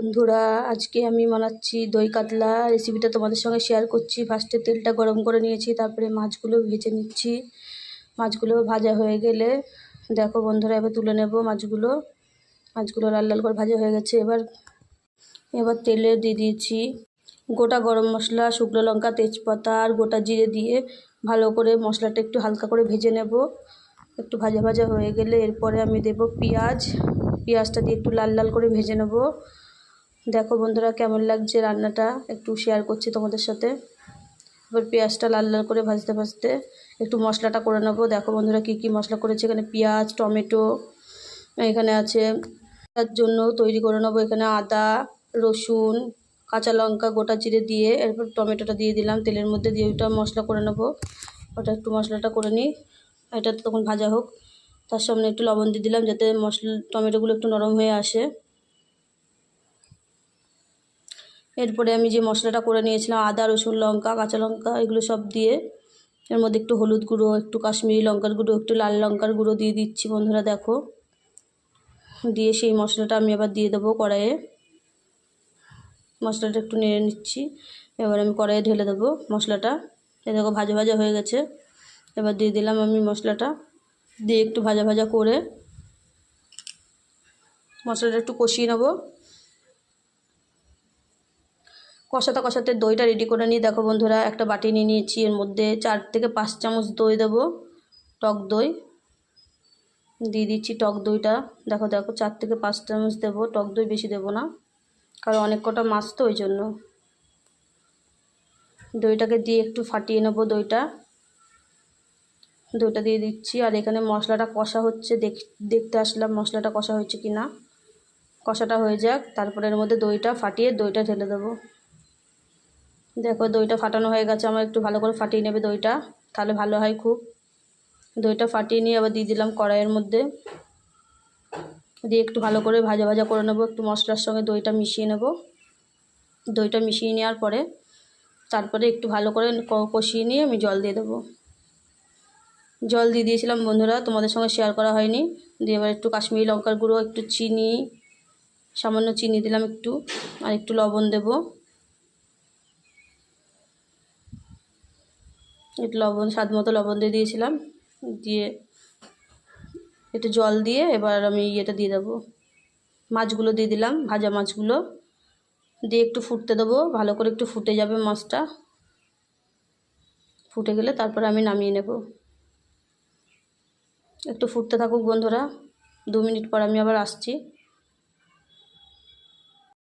বন্ধুরা, আজকে আমি বানাচ্ছি দই কাতলা। রেসিপিটা তোমাদের সঙ্গে শেয়ার করছি। ফার্স্টে তেলটা গরম করে নিয়েছি, তারপরে মাছগুলো ভেজে নিচ্ছি। মাছগুলো ভাজা হয়ে গেলে দেখো বন্ধুরা, এবার তুলে নেব মাছগুলো। লাল লাল করে ভাজা হয়ে গেছে। এবার তেলে দিয়ে দিয়েছি গোটা গরম মশলা, শুকনো লঙ্কা, তেজপাতা আর গোটা জিরে দিয়ে ভালো করে মশলাটা একটু হালকা করে ভেজে নেব। একটু ভাজা ভাজা হয়ে গেলে এরপরে আমি দেব পেঁয়াজটা দিয়ে একটু লাল লাল করে ভেজে নেব। দেখো বন্ধুরা, কেমন লাগছে রান্নাটা একটু শেয়ার করছি তোমাদের সাথে। এবার পেঁয়াজটা লাল লাল করে ভাজতে ভাজতে একটু মশলাটা করে নেব। দেখো বন্ধুরা, কি মশলা করেছে। এখানে পেঁয়াজ, টমেটো এখানে আছে, তার জন্য তৈরি করে নেব। এখানে আদা, রসুন, কাঁচা লঙ্কা, গোটা জিরে দিয়ে এরপর টমেটোটা দিয়ে দিলাম তেলের মধ্যে, দিয়ে ওটা মশলা করে নেব। ওটা একটু মশলাটা করে নিই, এটা তখন ভাজা হোক। তার সামনে একটু লবণ দিয়ে দিলাম যাতে টমেটোগুলো একটু নরম হয়ে আসে। এরপরে আমি যে মশলাটা করে নিয়েছিলাম, আদা, রসুন, লঙ্কা, কাঁচা লঙ্কা, এগুলো সব দিয়ে এর মধ্যে একটু হলুদ গুঁড়ো, একটু কাশ্মীরি লঙ্কার গুঁড়ো, একটু লাল লঙ্কার গুঁড়ো দিয়ে দিচ্ছি বন্ধুরা। দেখো, দিয়ে সেই মশলাটা আমি আবার দিয়ে দেবো কড়াইয়ে। মশলাটা একটু নেড়ে নিচ্ছি। এবার আমি কড়াইয়ে ঢেলে দেবো মশলাটা। এই দেখো ভাজা ভাজা হয়ে গেছে। এবার দিয়ে দিলাম আমি মশলাটা, দিয়ে একটু ভাজা ভাজা করে মশলাটা একটু কষিয়ে নেব। কষাতে কষাতে দইটা রেডি করে নিই। দেখো বন্ধুরা, একটা বাটি নিয়ে নিয়েছি, এর মধ্যে 4 থেকে 5 চামচ দই দেবো, টক দই দিয়ে দিচ্ছি। টক দইটা দেখো 4 থেকে 5 চামচ দেবো টক দই, বেশি দেবো না, কারণ অনেক কটা মাছ তো, ওই জন্য। দইটাকে দিয়ে একটু ফাটিয়ে নেবো। দইটা দিয়ে দিচ্ছি। আর এখানে মশলাটা কষা হচ্ছে, দেখতে আসলাম মশলাটা কষা হয়েছে কি না। কষাটা হয়ে যাক, তারপরে এর মধ্যে দইটা ফাটিয়ে দইটা ঢেলে দেবো। দেখো দইটা ফাটানো হয়ে গেছে আমার। একটু ভালো করে ফাটিয়ে নেবে দইটা, তাহলে ভালো হয় খুব। দইটা ফাটিয়ে নিয়ে আবার দিয়ে দিলাম কড়াইয়ের মধ্যে, দিয়ে একটু ভালো করে ভাজা ভাজা করে নেবো। একটু মশলার সঙ্গে দইটা মিশিয়ে নেব। দইটা মিশিয়ে নেওয়ার পরে তারপরে একটু ভালো করে কষিয়ে নিয়ে আমি জল দিয়ে দেবো। জল দিয়ে দিয়েছিলাম বন্ধুরা, তোমাদের সঙ্গে শেয়ার করা হয়নি। দিয়ে এবার একটু কাশ্মীরি লঙ্কার গুঁড়ো, একটু চিনি, সামান্য চিনি দিলাম একটু, আর একটু লবণ দেব। একটু লবণ, স্বাদ মতো লবণ দিয়ে দিয়েছিলাম। দিয়ে একটু জল দিয়ে এবার আমি এটা দিয়ে দেবো, মাছগুলো দিয়ে দিলাম, ভাজা মাছগুলো দিয়ে একটু ফুটতে দেবো। ভালো করে একটু ফুটে যাবে মাছটা। ফুটে গেলে তারপরে আমি নামিয়ে নেব। একটু ফুটতে থাকুক বন্ধুরা, 2 মিনিট পর আমি আবার আসছি।